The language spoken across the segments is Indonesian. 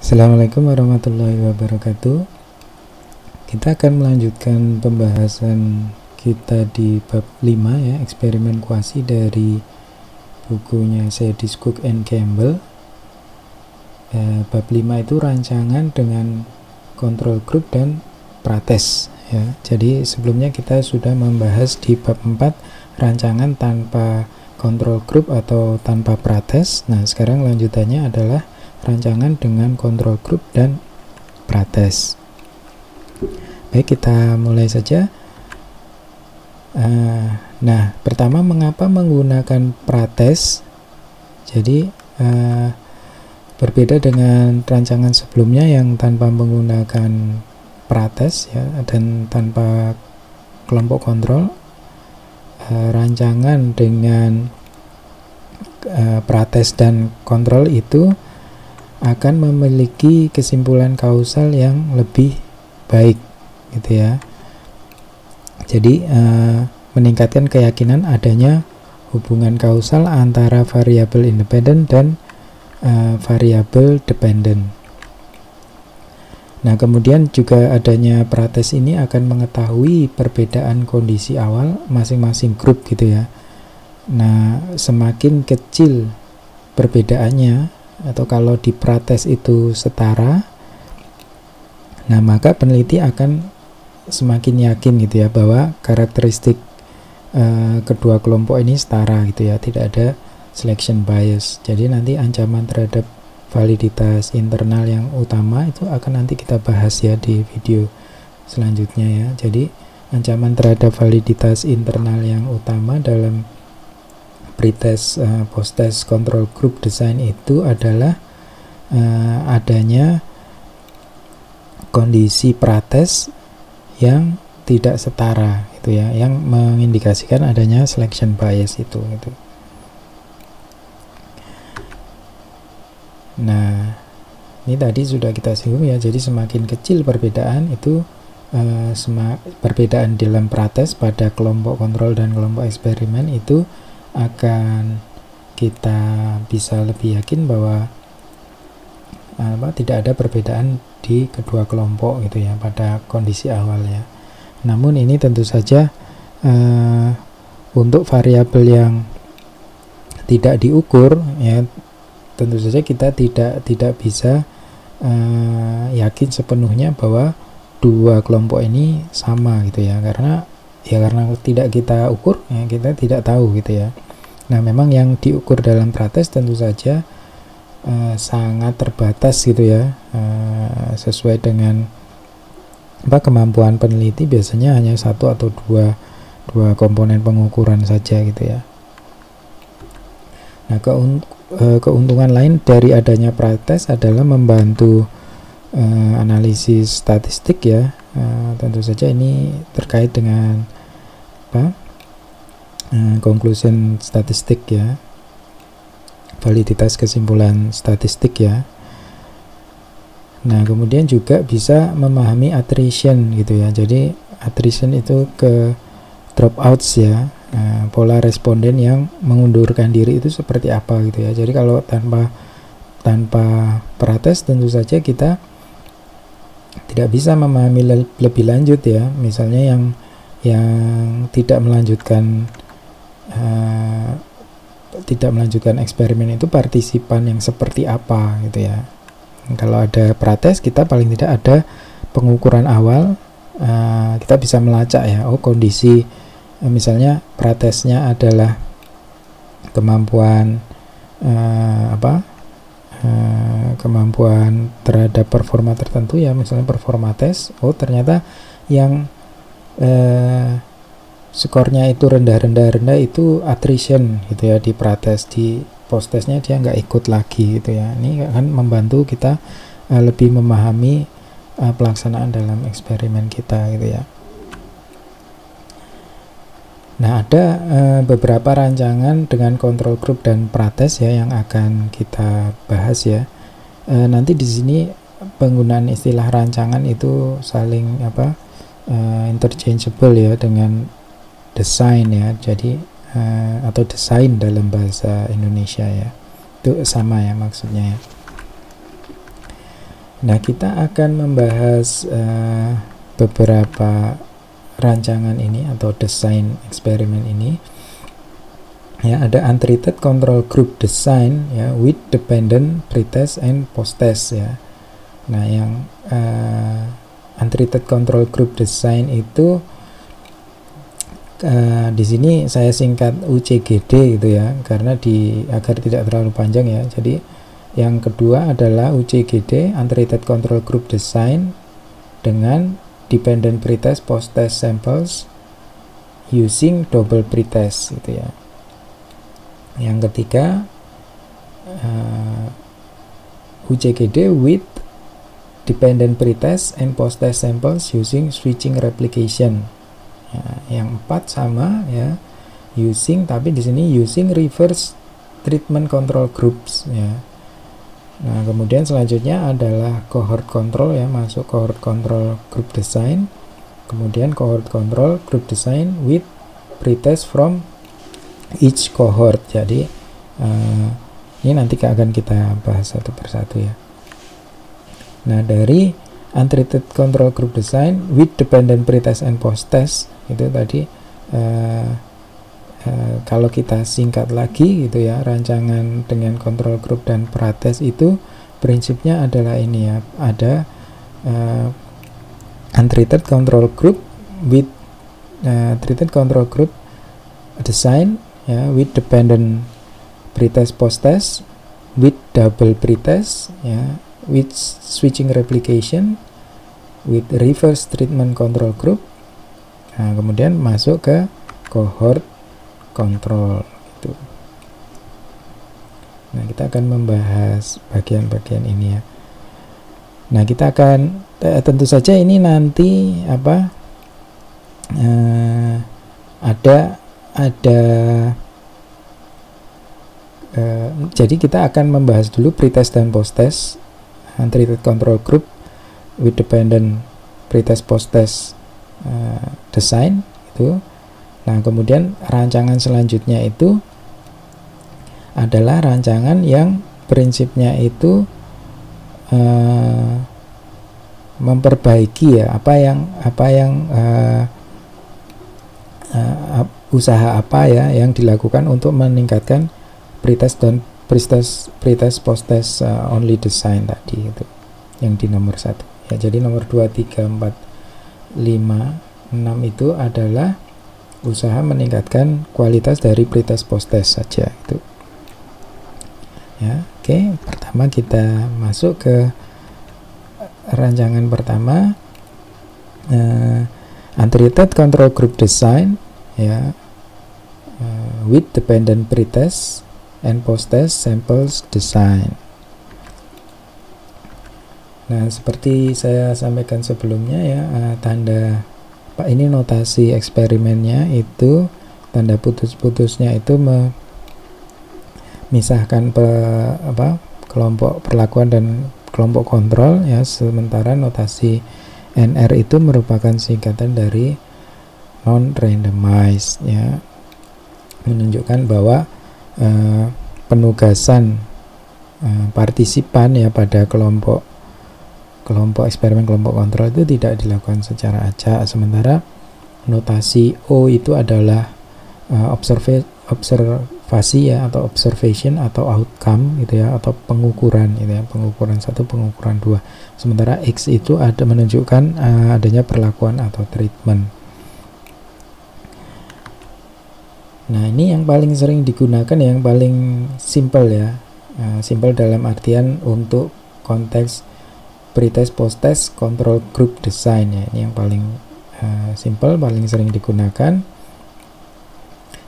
Assalamualaikum warahmatullahi wabarakatuh. Kita akan melanjutkan pembahasan kita di bab 5 ya, eksperimen kuasi dari bukunya Sedis, Cook and Campbell. Bab 5 itu rancangan dengan kontrol grup dan prates ya. Jadi sebelumnya kita sudah membahas di bab 4 rancangan tanpa kontrol grup atau tanpa prates. Nah, sekarang lanjutannya adalah rancangan dengan kontrol grup dan prates. Baik, kita mulai saja. Nah, pertama, mengapa menggunakan prates? Jadi berbeda dengan rancangan sebelumnya yang tanpa menggunakan prates ya, dan tanpa kelompok kontrol. Rancangan dengan prates dan kontrol itu akan memiliki kesimpulan kausal yang lebih baik gitu ya. Jadi meningkatkan keyakinan adanya hubungan kausal antara variabel independen dan variabel dependen. Nah, kemudian juga adanya prates ini akan mengetahui perbedaan kondisi awal masing-masing grup gitu ya. Nah, semakin kecil perbedaannya, atau kalau di prates itu setara, nah maka peneliti akan semakin yakin gitu ya bahwa karakteristik kedua kelompok ini setara gitu ya, tidak ada selection bias. Jadi nanti ancaman terhadap validitas internal yang utama itu akan nanti kita bahas ya di video selanjutnya ya. Jadi ancaman terhadap validitas internal yang utama dalam pretest, post-test control group design itu adalah adanya kondisi prates yang tidak setara gitu ya, yang mengindikasikan adanya selection bias itu gitu. Nah, ini tadi sudah kita singgung ya, jadi semakin kecil perbedaan itu perbedaan dalam prates pada kelompok kontrol dan kelompok eksperimen itu akan kita bisa lebih yakin bahwa tidak ada perbedaan di kedua kelompok gitu ya pada kondisi awal ya. Namun ini tentu saja untuk variabel yang tidak diukur ya, tentu saja kita tidak bisa yakin sepenuhnya bahwa dua kelompok ini sama gitu ya, karena tidak kita ukur ya, kita tidak tahu gitu ya. Nah, memang yang diukur dalam prates tentu saja sangat terbatas gitu ya, sesuai dengan kemampuan peneliti, biasanya hanya satu atau dua komponen pengukuran saja gitu ya. Nah, keuntungan lain dari adanya prates adalah membantu analisis statistik ya. Tentu saja ini terkait dengan conclusion statistik ya, validitas kesimpulan statistik ya. Nah, kemudian juga bisa memahami attrition gitu ya. Jadi attrition itu ke dropouts ya, pola responden yang mengundurkan diri itu seperti apa gitu ya. Jadi kalau tanpa prates tentu saja kita tidak bisa memahami lebih lanjut ya. Misalnya yang tidak melanjutkan eksperimen itu partisipan yang seperti apa gitu ya. Kalau ada prates, kita paling tidak ada pengukuran awal, kita bisa melacak ya, oh kondisi misalnya pratesnya adalah kemampuan kemampuan terhadap performa tertentu ya, misalnya performa tes, oh ternyata yang skornya itu rendah itu attrition gitu ya di prates, di post testnya dia nggak ikut lagi gitu ya. Ini akan membantu kita lebih memahami pelaksanaan dalam eksperimen kita gitu ya. Nah, ada beberapa rancangan dengan kontrol grup dan prates ya yang akan kita bahas ya. Nanti di sini penggunaan istilah rancangan itu saling interchangeable ya dengan desain ya. Jadi atau desain dalam bahasa Indonesia ya, itu sama ya maksudnya ya. Nah, kita akan membahas beberapa rancangan ini atau desain eksperimen ini. Ya, ada untreated control group design ya with dependent pretest and posttest ya. Nah, yang untreated control group design itu di sini saya singkat UCGD gitu ya, karena agar tidak terlalu panjang ya. Jadi yang kedua adalah UCGD, untreated control group design dengan dependent pretest posttest samples using double pretest gitu ya. Yang ketiga UCGD with dependent pretest and posttest samples using switching replication. Ya, yang 4 sama ya, using, tapi di sini using reverse treatment control groups ya. Nah, kemudian selanjutnya adalah cohort control ya, masuk cohort control group design. Kemudian cohort control group design with pretest from each cohort. Jadi ini nanti akan kita bahas satu persatu ya. Nah, dari untreated control group design with dependent pretest and posttest itu tadi kalau kita singkat lagi gitu ya, rancangan dengan control group dan pretest itu prinsipnya adalah ini ya, ada untreated control group with treated control group design ya with dependent pretest posttest with double pretest ya with switching replication with reverse treatment control group. Nah, kemudian masuk ke cohort control itu. Nah, kita akan membahas bagian-bagian ini ya. Nah, kita akan tentu saja ini nanti apa jadi kita akan membahas dulu pretest dan posttest untreated control group with dependent pretest posttest design itu. Nah, kemudian rancangan selanjutnya itu adalah rancangan yang prinsipnya itu memperbaiki ya usaha apa ya yang dilakukan untuk meningkatkan pretest dan pretest posttest only design tadi itu yang di nomor 1 ya. Jadi nomor 2, 3, 4, 5, 6 itu adalah usaha meningkatkan kualitas dari pretest posttest saja itu ya. Oke, pertama kita masuk ke rancangan pertama, untreated control group design ya with dependent pretest and posttest samples design. Nah, seperti saya sampaikan sebelumnya ya, tanda Pak ini notasi eksperimennya itu tanda putus-putusnya itu memisahkan kelompok perlakuan dan kelompok kontrol ya, sementara notasi NR itu merupakan singkatan dari non randomized ya, menunjukkan bahwa penugasan partisipan ya pada kelompok eksperimen kelompok kontrol itu tidak dilakukan secara acak, sementara notasi O itu adalah observasi ya, atau observation atau outcome gitu ya, atau pengukuran gitu ya, pengukuran 1, pengukuran 2, sementara X itu ada menunjukkan adanya perlakuan atau treatment. Nah, ini yang paling sering digunakan, yang paling simple ya, simple dalam artian untuk konteks pretest posttest control group design ya, ini yang paling simple, paling sering digunakan.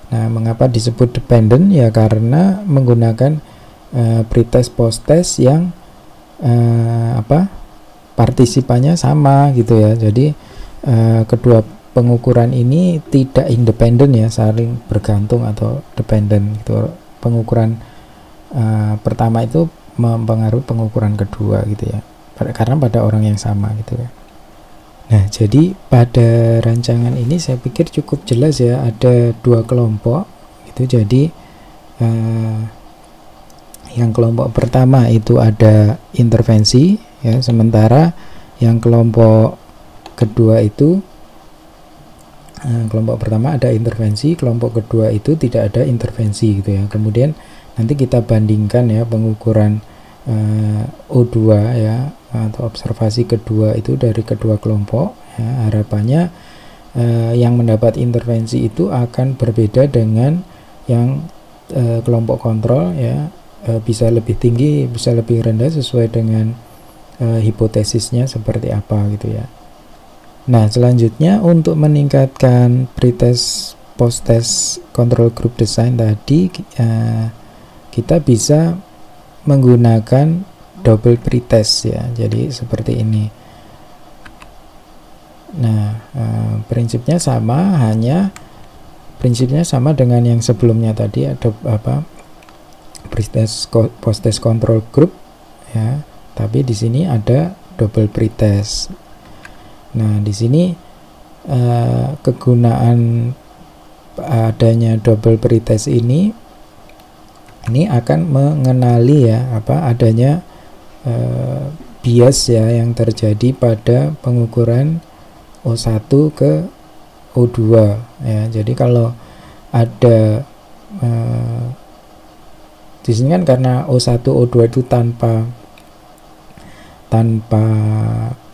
Nah, mengapa disebut dependent ya, karena menggunakan pretest posttest yang partisipannya sama gitu ya. Jadi kedua pengukuran ini tidak independen ya, saling bergantung atau dependent gitu. Pengukuran pertama itu mempengaruhi pengukuran kedua gitu ya, karena pada orang yang sama gitu ya. Nah, jadi pada rancangan ini saya pikir cukup jelas ya, ada 2 kelompok gitu. Jadi yang kelompok pertama itu ada intervensi ya, sementara yang kelompok kedua itu, kelompok pertama ada intervensi, kelompok kedua itu tidak ada intervensi gitu ya. Kemudian nanti kita bandingkan ya pengukuran O2 ya, atau observasi kedua itu dari kedua kelompok ya. Harapannya yang mendapat intervensi itu akan berbeda dengan yang kelompok kontrol ya, bisa lebih tinggi, bisa lebih rendah sesuai dengan hipotesisnya seperti apa gitu ya. Nah, selanjutnya untuk meningkatkan pretest post-test control group design tadi, kita bisa menggunakan double pretest ya. Jadi seperti ini. Nah, prinsipnya sama, prinsipnya sama dengan yang sebelumnya tadi, ada pretest post-test control group ya. Tapi di sini ada double pretest. Nah, di sini kegunaan adanya double pretest ini akan mengenali ya adanya bias ya yang terjadi pada pengukuran O1 ke O2 ya. Jadi kalau ada di sini kan karena O1 O2 itu tanpa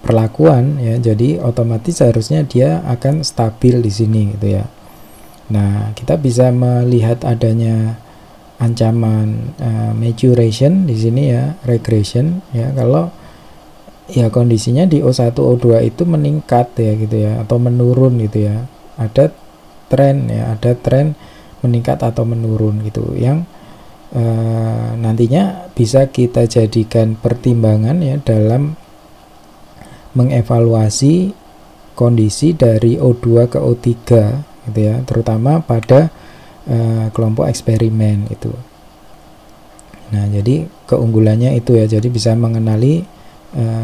perlakuan ya, jadi otomatis harusnya dia akan stabil di sini gitu ya. Nah, kita bisa melihat adanya ancaman maturation di sini ya, regression ya, kalau ya kondisinya di O1 O2 itu meningkat ya gitu ya, atau menurun gitu ya, ada tren ya, ada tren meningkat atau menurun gitu, yang nantinya bisa kita jadikan pertimbangan ya dalam mengevaluasi kondisi dari O2 ke O3 gitu ya, terutama pada kelompok eksperimen itu. Nah, jadi keunggulannya itu ya, jadi bisa mengenali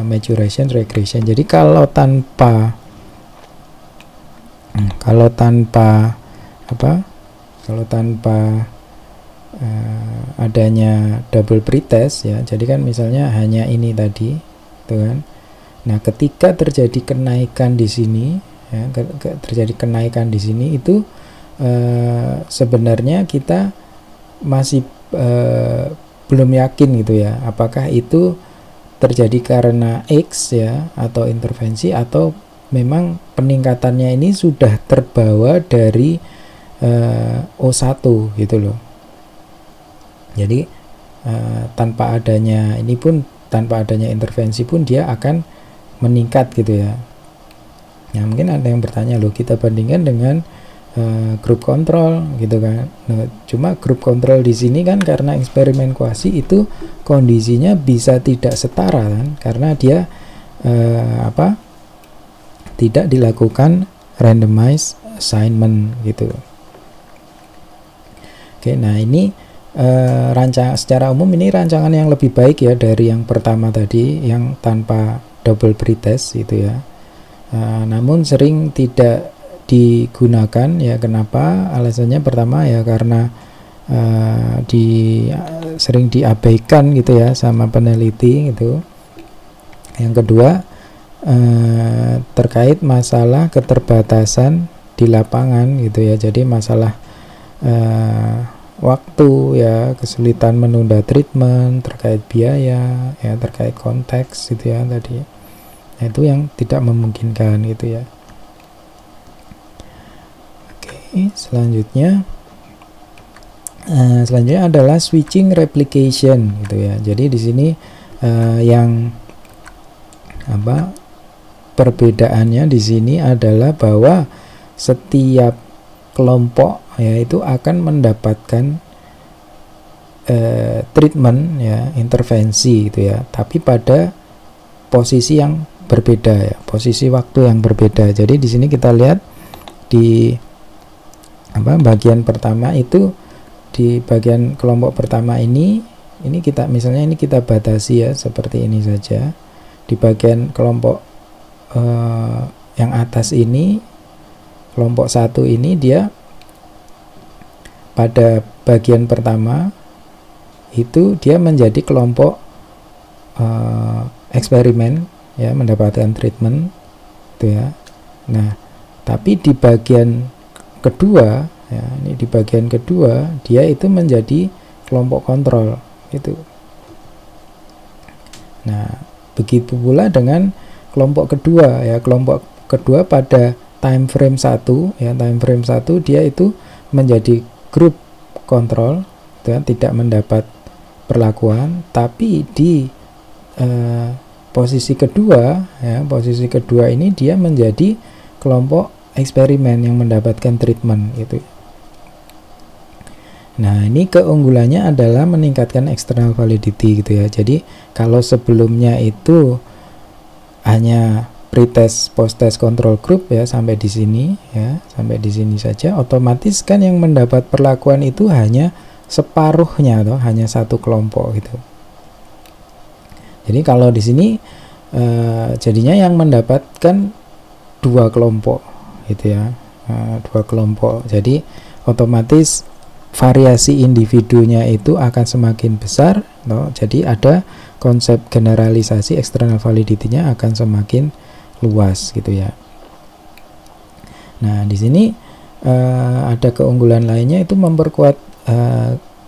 maturation, regression. Jadi kalau tanpa adanya double pretest ya, jadi kan misalnya hanya ini tadi tuh kan. Nah, ketika terjadi kenaikan di sini ya, terjadi kenaikan di sini itu sebenarnya kita masih belum yakin gitu ya, apakah itu terjadi karena X ya atau intervensi, atau memang peningkatannya ini sudah terbawa dari O1 gitu loh. Jadi tanpa adanya intervensi pun dia akan meningkat gitu ya. Nah, mungkin ada yang bertanya, loh kita bandingkan dengan grup kontrol gitu kan. Nah, cuma grup kontrol di sini kan karena eksperimen kuasi itu kondisinya bisa tidak setara kan, karena dia tidak dilakukan randomized assignment gitu. Oke, nah ini secara umum ini rancangan yang lebih baik ya dari yang pertama tadi yang tanpa double pretest gitu ya. Namun sering tidak digunakan ya. Kenapa? Alasannya pertama ya karena sering diabaikan gitu ya sama peneliti gitu. Yang kedua terkait masalah keterbatasan di lapangan gitu ya. Jadi masalah waktu ya, kesulitan menunda treatment, terkait biaya ya, terkait konteks gitu ya tadi. Nah, itu yang tidak memungkinkan gitu ya. Oke, selanjutnya adalah switching replication gitu ya. Jadi di sini yang perbedaannya di sini adalah bahwa setiap kelompok ya itu akan mendapatkan treatment ya, intervensi gitu ya, tapi pada posisi yang berbeda ya, posisi waktu yang berbeda. Jadi di sini kita lihat di bagian pertama itu, di bagian kelompok pertama ini kita misalnya ini kita batasi ya seperti ini saja. Di bagian kelompok yang atas ini, kelompok 1 ini, dia pada bagian pertama itu dia menjadi kelompok eksperimen ya, mendapatkan treatment gitu ya. Nah, tapi di bagian kedua ya, ini di bagian kedua dia itu menjadi kelompok kontrol itu. Nah, begitu pula dengan kelompok kedua ya, kelompok kedua pada time frame 1 ya, time frame 1 dia itu menjadi grup kontrol ya, tidak mendapat perlakuan, tapi di posisi kedua ya, posisi kedua ini dia menjadi kelompok eksperimen yang mendapatkan treatment gitu. Nah, ini keunggulannya adalah meningkatkan external validity gitu ya. Jadi kalau sebelumnya itu hanya pretest post-test control group ya, sampai di sini ya, sampai di sini saja, otomatis kan yang mendapat perlakuan itu hanya separuhnya atau hanya satu kelompok gitu. Jadi kalau di sini jadinya yang mendapatkan dua kelompok gitu ya, dua kelompok. Jadi otomatis variasi individunya itu akan semakin besar, no? Jadi ada konsep generalisasi external validity-nya akan semakin luas gitu ya. Nah, di sini ada keunggulan lainnya, itu memperkuat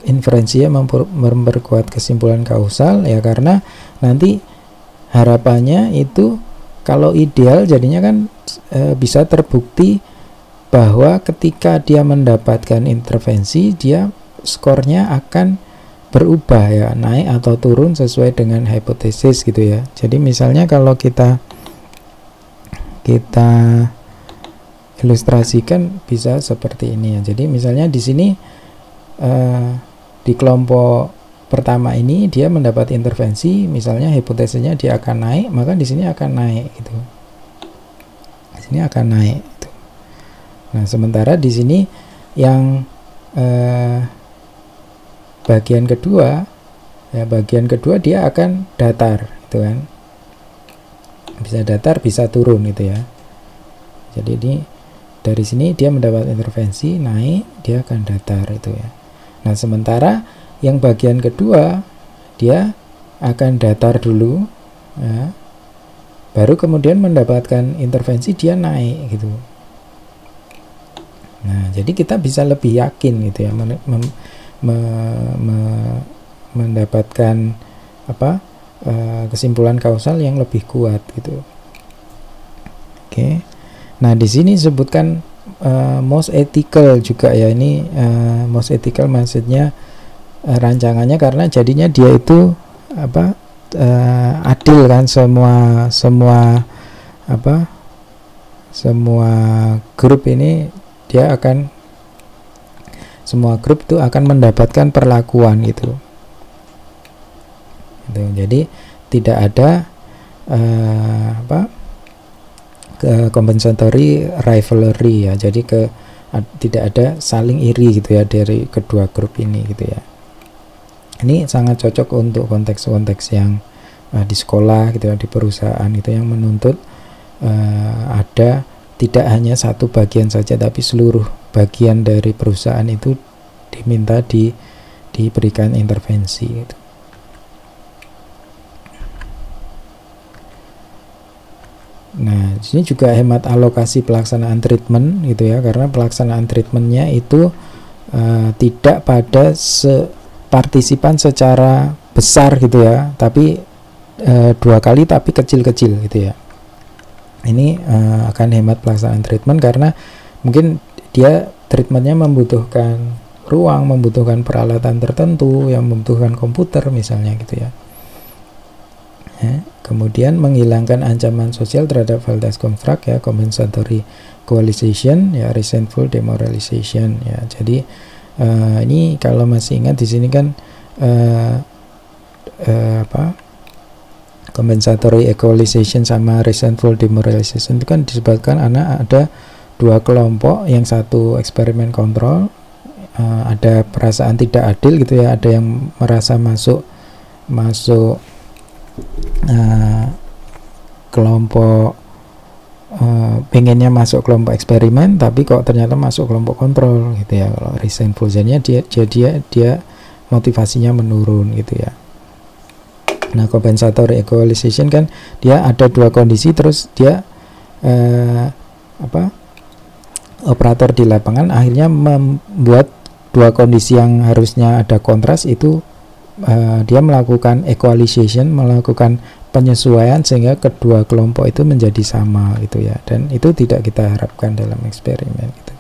inferensi ya, memperkuat kesimpulan kausal ya, karena nanti harapannya itu kalau ideal jadinya kan bisa terbukti bahwa ketika dia mendapatkan intervensi, dia skornya akan berubah ya, naik atau turun sesuai dengan hipotesis gitu ya. Jadi misalnya kalau kita ilustrasikan bisa seperti ini ya. Jadi misalnya di sini di kelompok pertama ini dia mendapat intervensi, misalnya hipotesisnya dia akan naik, maka di sini akan naik gitu. Di sini akan naik. Nah, sementara di sini yang bagian kedua ya, bagian kedua dia akan datar gitu kan, bisa datar bisa turun gitu ya. Jadi ini dari sini dia mendapat intervensi, naik, dia akan datar itu ya. Nah, sementara yang bagian kedua dia akan datar dulu ya, baru kemudian mendapatkan intervensi, dia naik gitu. Nah, jadi kita bisa lebih yakin gitu ya, mendapatkan kesimpulan kausal yang lebih kuat gitu. Oke. Nah, di sini sebutkan most ethical juga ya. Ini most ethical maksudnya rancangannya, karena jadinya dia itu adil kan, semua grup ini dia akan, semua grup itu akan mendapatkan perlakuan gitu. Jadi tidak ada compensatory rivalry ya. Jadi tidak ada saling iri gitu ya dari kedua grup ini gitu ya. Ini sangat cocok untuk konteks-konteks yang di sekolah gitu ya, di perusahaan itu, yang menuntut ada tidak hanya satu bagian saja, tapi seluruh bagian dari perusahaan itu diminta diberikan intervensi gitu. Nah, di sini juga hemat alokasi pelaksanaan treatment gitu ya, karena pelaksanaan treatmentnya itu tidak pada partisipan secara besar gitu ya, tapi dua kali tapi kecil-kecil gitu ya. Ini akan hemat pelaksanaan treatment, karena mungkin dia treatmentnya membutuhkan ruang, membutuhkan peralatan tertentu, yang membutuhkan komputer misalnya gitu ya. Kemudian menghilangkan ancaman sosial terhadap fallacious construct ya, compensatory coalition ya, resentful demoralization ya. Jadi ini kalau masih ingat di sini kan compensatory equalization sama resentful demoralization itu kan disebabkan anak ada dua kelompok, yang satu eksperimen kontrol, ada perasaan tidak adil gitu ya, ada yang merasa masuk kelompok pengennya masuk kelompok eksperimen, tapi kok ternyata masuk kelompok kontrol gitu ya. Kalau resentful, jadinya dia motivasinya menurun gitu ya. Nah, compensatory equalization kan dia ada dua kondisi, terus dia operator di lapangan akhirnya membuat dua kondisi yang harusnya ada kontras itu dia melakukan equalization, melakukan penyesuaian sehingga kedua kelompok itu menjadi sama gitu ya, dan itu tidak kita harapkan dalam eksperimen gitu.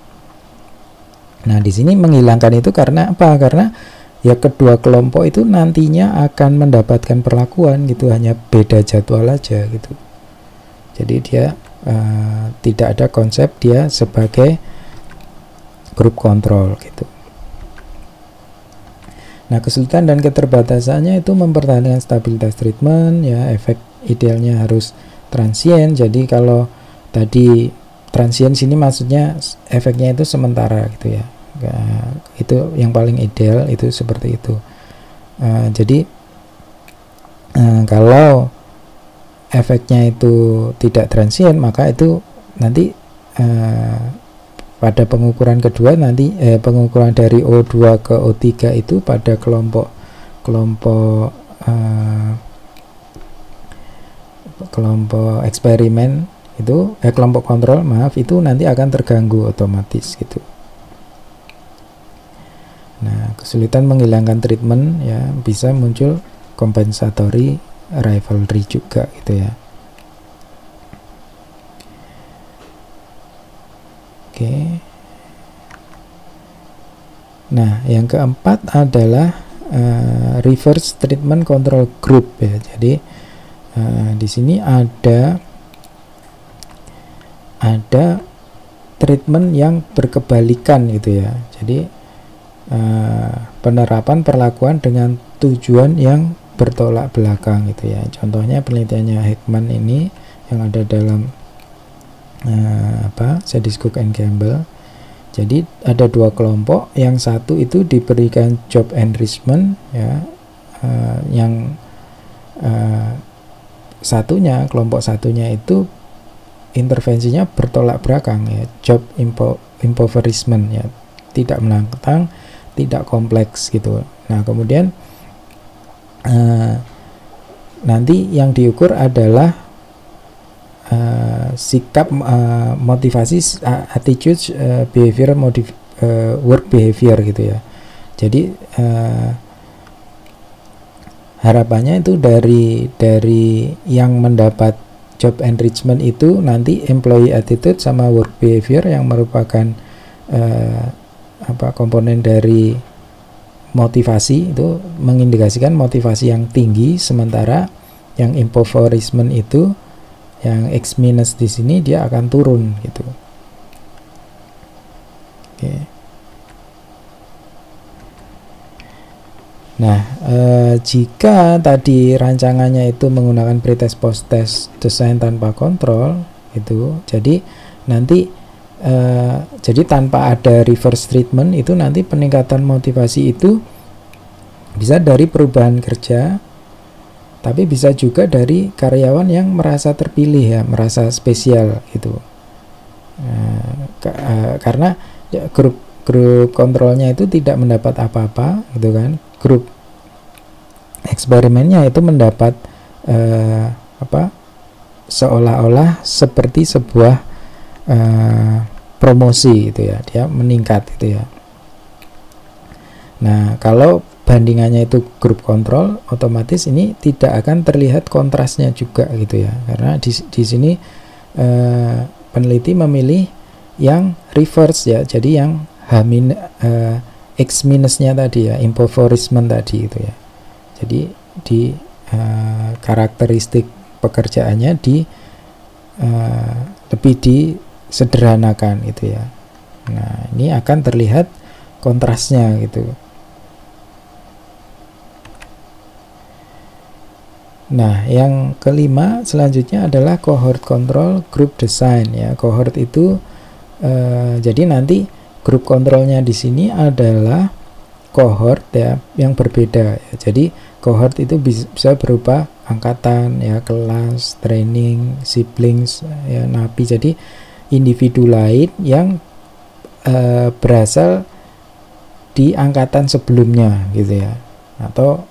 Nah, di sini menghilangkan itu karena apa? Karena ya kedua kelompok itu nantinya akan mendapatkan perlakuan gitu, hanya beda jadwal aja gitu. Jadi dia tidak ada konsep dia sebagai grup kontrol gitu. Nah, kesulitan dan keterbatasannya itu mempertahankan stabilitas treatment ya, efek idealnya harus transient. Jadi kalau tadi transient sini maksudnya efeknya itu sementara gitu ya. Itu yang paling ideal itu seperti itu. Jadi kalau efeknya itu tidak transient, maka itu nanti pada pengukuran kedua nanti pengukuran dari O2 ke O3 itu pada kelompok eksperimen itu kelompok kontrol itu nanti akan terganggu otomatis gitu. Nah, kesulitan menghilangkan treatment ya, bisa muncul compensatory rivalry juga gitu ya. Oke. Nah, yang keempat adalah reverse treatment control group ya. Jadi di sini ada treatment yang berkebalikan gitu ya. Jadi penerapan perlakuan dengan tujuan yang bertolak belakang gitu ya. Contohnya penelitiannya Heckman ini yang ada dalam Sadis Cook and Campbell. Jadi ada dua kelompok, yang satu itu diberikan job enrichment ya, yang kelompok satunya itu intervensinya bertolak belakang ya, job impoverishment ya, tidak menantang, tidak kompleks gitu. Nah, kemudian nanti yang diukur adalah sikap, motivasi, attitude, behavior, work behavior gitu ya. Jadi harapannya itu dari yang mendapat job enrichment itu nanti employee attitude sama work behavior yang merupakan komponen dari motivasi itu mengindikasikan motivasi yang tinggi, sementara yang impoverishment itu yang X minus di sini dia akan turun gitu. Oke. Nah, jika tadi rancangannya itu menggunakan pretest post-test desain tanpa kontrol itu, jadi nanti jadi tanpa ada reverse treatment itu nanti peningkatan motivasi itu bisa dari perubahan kerja, tapi bisa juga dari karyawan yang merasa terpilih ya, merasa spesial gitu. Karena ya, grup kontrolnya itu tidak mendapat apa-apa gitu kan. Grup eksperimennya itu mendapat seolah-olah seperti sebuah promosi gitu ya, dia meningkat gitu ya. Nah, kalau bandingannya itu grup kontrol, otomatis ini tidak akan terlihat kontrasnya juga gitu ya, karena di sini peneliti memilih yang reverse ya, jadi yang X minusnya tadi ya, impoverishment tadi itu ya. Jadi di karakteristik pekerjaannya lebih disederhanakan gitu ya. Nah, ini akan terlihat kontrasnya gitu. Nah, yang kelima selanjutnya adalah cohort control group design ya. Cohort itu jadi nanti grup kontrolnya di sini adalah cohort ya yang berbeda ya. Jadi cohort itu bisa berupa angkatan ya, kelas, training, siblings ya, napi. Jadi individu lain yang berasal di angkatan sebelumnya gitu ya, atau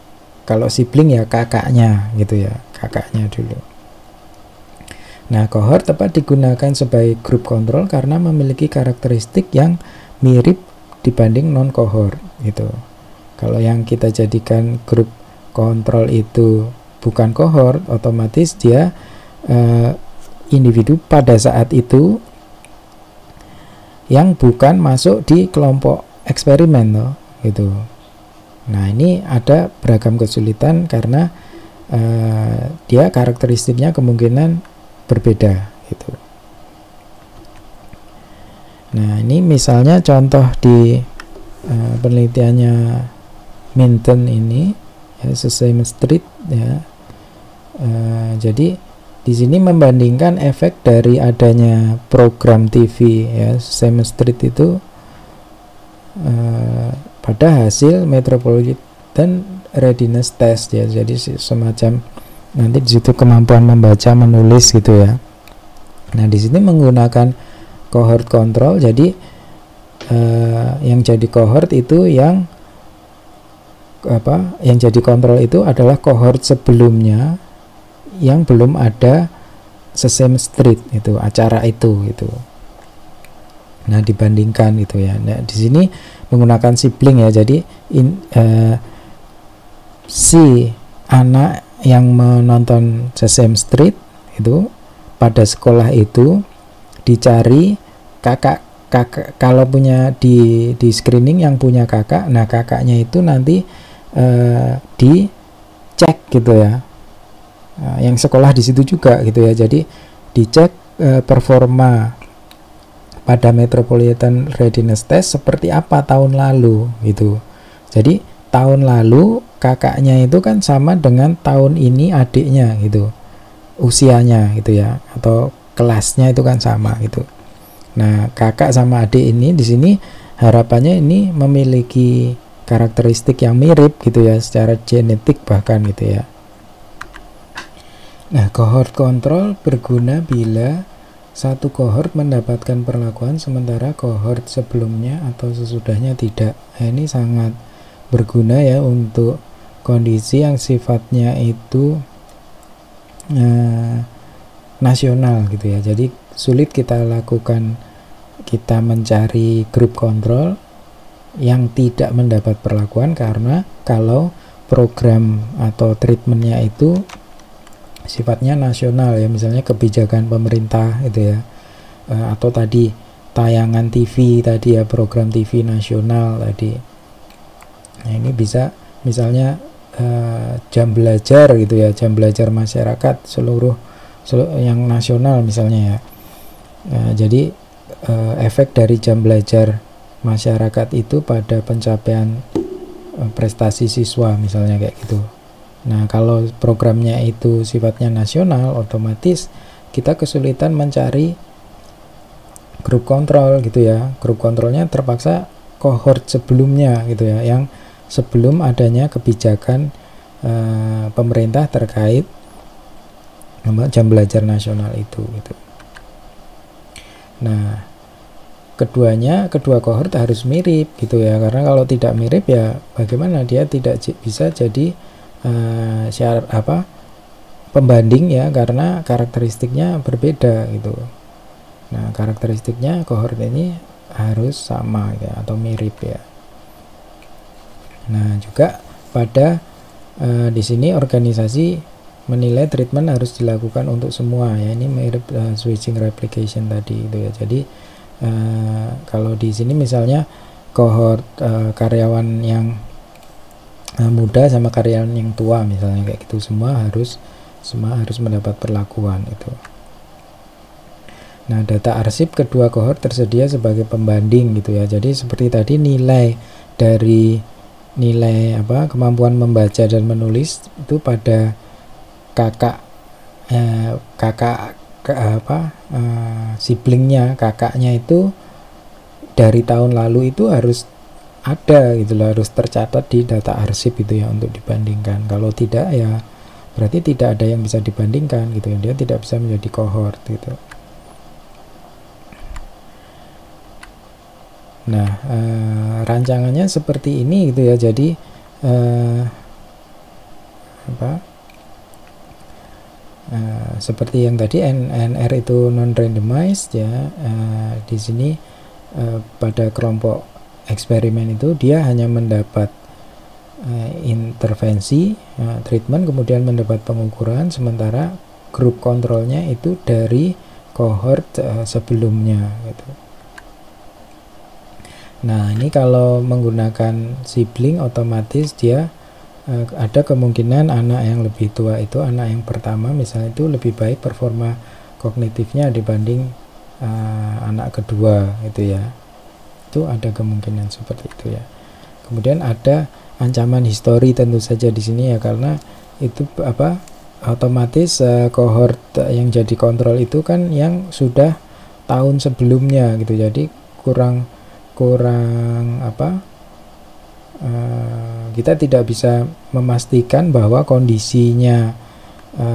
kalau sibling ya kakaknya gitu ya, kakaknya dulu. Nah, cohort tepat digunakan sebagai group control karena memiliki karakteristik yang mirip dibanding non cohort gitu. Kalau yang kita jadikan group control itu bukan cohort, otomatis dia individu pada saat itu yang bukan masuk di kelompok eksperimen loh, gitu. Nah, ini ada beragam kesulitan karena dia karakteristiknya kemungkinan berbeda gitu. Nah, ini misalnya contoh di penelitiannya Minton ini ya, Sesame Street ya. Jadi di sini membandingkan efek dari adanya program TV ya Sesame Street itu pada hasil Metropolitan Readiness Test ya. Jadi semacam nanti di situ kemampuan membaca menulis gitu ya. Nah, di sini menggunakan cohort control. Jadi yang jadi cohort itu yang jadi kontrol itu adalah cohort sebelumnya yang belum ada Sesame Street itu, acara itu gitu. Nah, dibandingkan gitu ya. Nah, di sini menggunakan sibling ya. Jadi si anak yang menonton Sesame Street itu pada sekolah itu dicari kakak kalau punya di screening yang punya kakak. Nah, kakaknya itu nanti dicek gitu ya. Yang sekolah di situ juga gitu ya. Jadi dicek performa pada Metropolitan Readiness Test seperti apa tahun lalu gitu. Jadi tahun lalu kakaknya itu kan sama dengan tahun ini adiknya gitu, usianya gitu ya, atau kelasnya itu kan sama gitu. Nah, kakak sama adik ini di sini harapannya ini memiliki karakteristik yang mirip gitu ya, secara genetik bahkan gitu ya. Nah, cohort control berguna bila satu cohort mendapatkan perlakuan sementara cohort sebelumnya atau sesudahnya tidak. Nah, ini sangat berguna ya untuk kondisi yang sifatnya itu nasional gitu ya. Jadi sulit kita mencari group control yang tidak mendapat perlakuan, karena kalau program atau treatmentnya itu sifatnya nasional ya, misalnya kebijakan pemerintah gitu ya, atau tadi tayangan TV tadi ya, program TV nasional tadi. Nah, ini bisa misalnya jam belajar gitu ya, jam belajar masyarakat seluruh yang nasional misalnya ya. Jadi efek dari jam belajar masyarakat itu pada pencapaian prestasi siswa misalnya kayak gitu. Nah, kalau programnya itu sifatnya nasional, otomatis kita kesulitan mencari group control gitu ya. Group controlnya terpaksa cohort sebelumnya gitu ya, yang sebelum adanya kebijakan pemerintah terkait jam belajar nasional itu gitu. Nah, kedua cohort harus mirip gitu ya, karena kalau tidak mirip ya bagaimana dia tidak bisa jadi pembanding ya, karena karakteristiknya berbeda gitu. Nah, karakteristiknya cohort ini harus sama ya, atau mirip ya. Nah, juga pada di sini organisasi menilai treatment harus dilakukan untuk semua ya. Ini mirip switching replication tadi itu ya. Jadi kalau di sini misalnya cohort karyawan yang muda sama karyawan yang tua misalnya kayak gitu, semua harus mendapat perlakuan itu. Nah, data arsip kedua cohort tersedia sebagai pembanding gitu ya. Jadi seperti tadi nilai kemampuan membaca dan menulis itu pada siblingnya, kakaknya itu dari tahun lalu itu harus ada gitu loh, harus tercatat di data arsip itu ya untuk dibandingkan. Kalau tidak ya berarti tidak ada yang bisa dibandingkan gitu ya, dia tidak bisa menjadi cohort gitu. Nah, rancangannya seperti ini gitu ya. Jadi seperti yang tadi NR itu non randomized ya. Di sini pada kelompok eksperimen itu dia hanya mendapat intervensi treatment, kemudian mendapat pengukuran, sementara grup kontrolnya itu dari cohort sebelumnya gitu. Nah, ini kalau menggunakan sibling otomatis dia ada kemungkinan anak yang lebih tua itu, anak yang pertama misalnya, itu lebih baik performa kognitifnya dibanding anak kedua gitu ya. Itu ada kemungkinan seperti itu ya. Kemudian ada ancaman histori tentu saja di sini ya, karena itu otomatis cohort yang jadi kontrol itu kan yang sudah tahun sebelumnya gitu. Jadi kurang kita tidak bisa memastikan bahwa kondisinya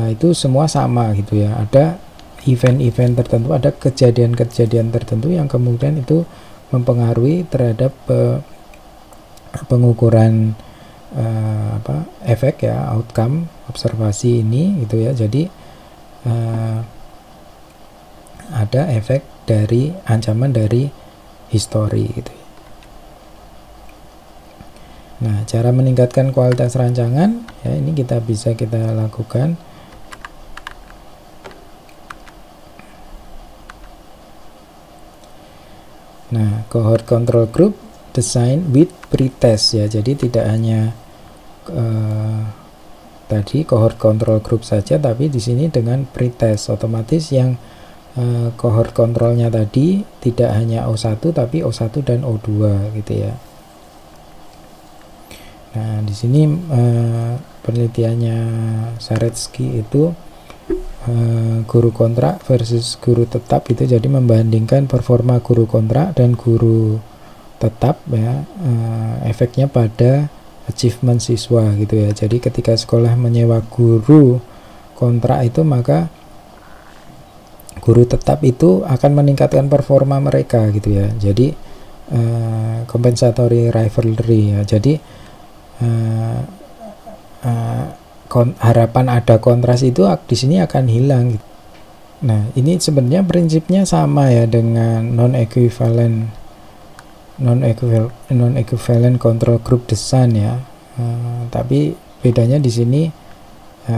itu semua sama gitu ya. Ada event-event tertentu, ada kejadian-kejadian tertentu yang kemudian itu mempengaruhi terhadap pengukuran efek ya, outcome observasi ini gitu ya. Jadi ada efek dari ancaman dari histori gitu. Nah, cara meningkatkan kualitas rancangan ya, ini kita lakukan. Nah, cohort control group design with pretest ya. Jadi tidak hanya tadi cohort control group saja, tapi di sini dengan pretest, otomatis yang cohort kontrolnya tadi tidak hanya O1 tapi O1 dan O2 gitu ya. Nah, di sini penelitiannya Saretsky itu guru kontrak versus guru tetap itu, jadi membandingkan performa guru kontrak dan guru tetap ya, efeknya pada achievement siswa gitu ya. Jadi ketika sekolah menyewa guru kontrak itu, maka guru tetap itu akan meningkatkan performa mereka gitu ya. Jadi compensatory rivalry ya. Jadi harapan ada kontras itu di sini akan hilang gitu. Nah, ini sebenarnya prinsipnya sama ya dengan non equivalent control group design ya. Tapi bedanya di sini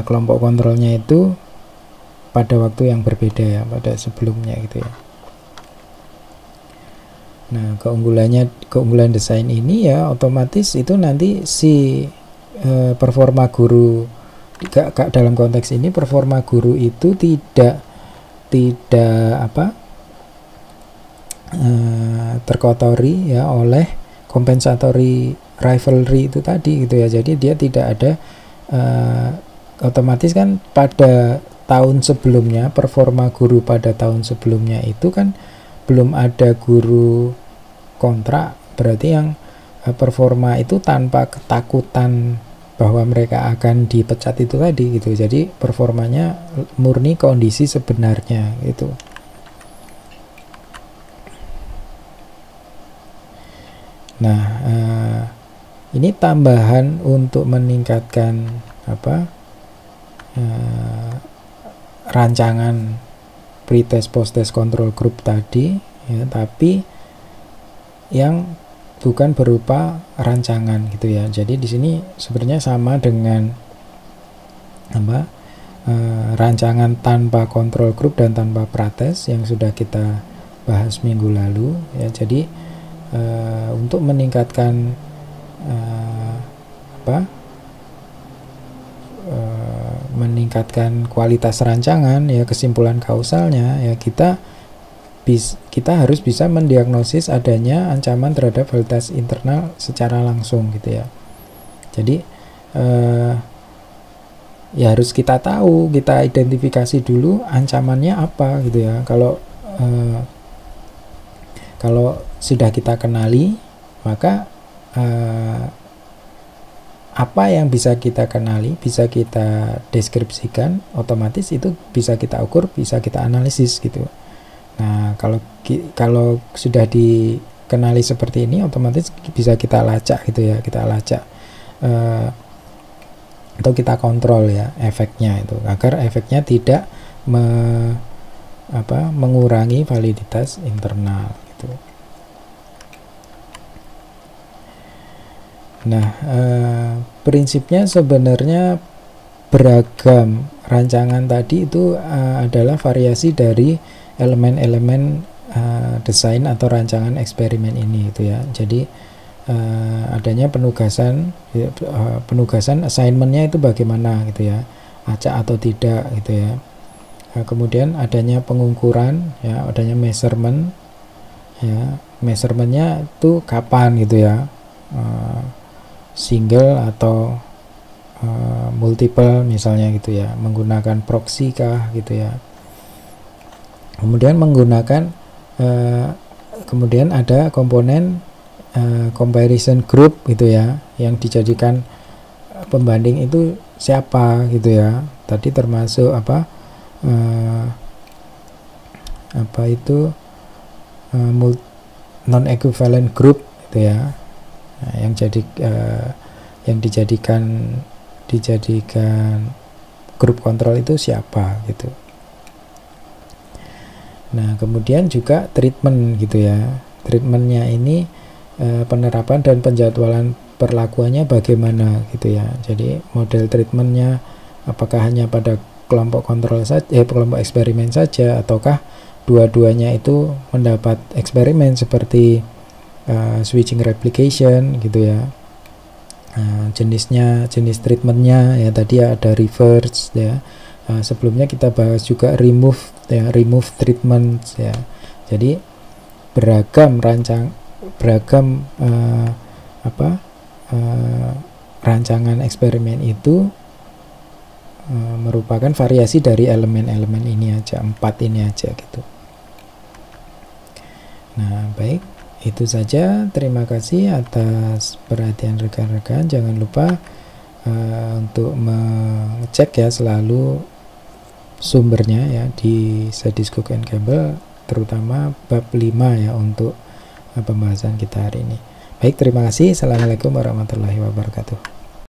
kelompok kontrolnya itu pada waktu yang berbeda ya, pada sebelumnya gitu ya. Nah, keunggulan desain ini ya, otomatis itu nanti si performa guru dalam konteks ini, performa guru itu tidak terkotori ya oleh compensatory rivalry itu tadi gitu ya. Jadi dia tidak ada otomatis kan pada tahun sebelumnya, performa guru pada tahun sebelumnya itu kan belum ada guru kontrak, berarti yang performa itu tanpa ketakutan bahwa mereka akan dipecat itu tadi gitu. Jadi performanya murni kondisi sebenarnya gitu. Nah, ini tambahan untuk meningkatkan rancangan pretest post-test control group tadi ya, tapi yang bukan berupa rancangan gitu ya. Jadi di sini sebenarnya sama dengan rancangan tanpa control group dan tanpa pretest yang sudah kita bahas minggu lalu ya. Jadi untuk meningkatkan meningkatkan kualitas rancangan ya, kesimpulan kausalnya ya, kita harus bisa mendiagnosis adanya ancaman terhadap validitas internal secara langsung gitu ya. Jadi ya harus kita tahu, kita identifikasi dulu ancamannya apa gitu ya. Kalau sudah kita kenali, maka apa yang bisa kita kenali, bisa kita deskripsikan, otomatis itu bisa kita ukur, bisa kita analisis gitu. Nah, kalau sudah dikenali seperti ini, otomatis bisa kita lacak gitu ya, kita lacak atau kita kontrol ya efeknya itu, agar efeknya tidak mengurangi validitas internal gitu. Nah, prinsipnya sebenarnya beragam rancangan tadi itu adalah variasi dari elemen-elemen desain atau rancangan eksperimen ini gitu ya. Jadi adanya penugasan assignmentnya itu bagaimana gitu ya, acak atau tidak gitu ya. Kemudian adanya pengukuran ya, adanya measurement ya, measurementnya itu kapan gitu ya, single atau multiple misalnya gitu ya, menggunakan proxy kah gitu ya. Kemudian kemudian ada komponen comparison group gitu ya, yang dijadikan pembanding itu siapa gitu ya. Tadi termasuk non equivalent group gitu ya. Nah, yang dijadikan grup kontrol itu siapa gitu. Nah, kemudian juga treatment gitu ya. Treatmentnya ini penerapan dan penjadwalan perlakuannya bagaimana gitu ya. Jadi model treatmentnya apakah hanya pada kelompok kontrol saja, kelompok eksperimen saja, ataukah dua-duanya itu mendapat eksperimen seperti switching replication gitu ya. Jenis treatmentnya ya, tadi ada reverse ya. Sebelumnya kita bahas juga remove treatment ya. Jadi beragam rancangan eksperimen itu merupakan variasi dari elemen-elemen ini aja, 4 ini aja gitu. Nah, baik, itu saja. Terima kasih atas perhatian rekan-rekan. Jangan lupa untuk mengecek ya selalu sumbernya ya di Studies Cook and Campbell, terutama bab 5 ya untuk pembahasan kita hari ini. Baik, terima kasih. Assalamualaikum warahmatullahi wabarakatuh.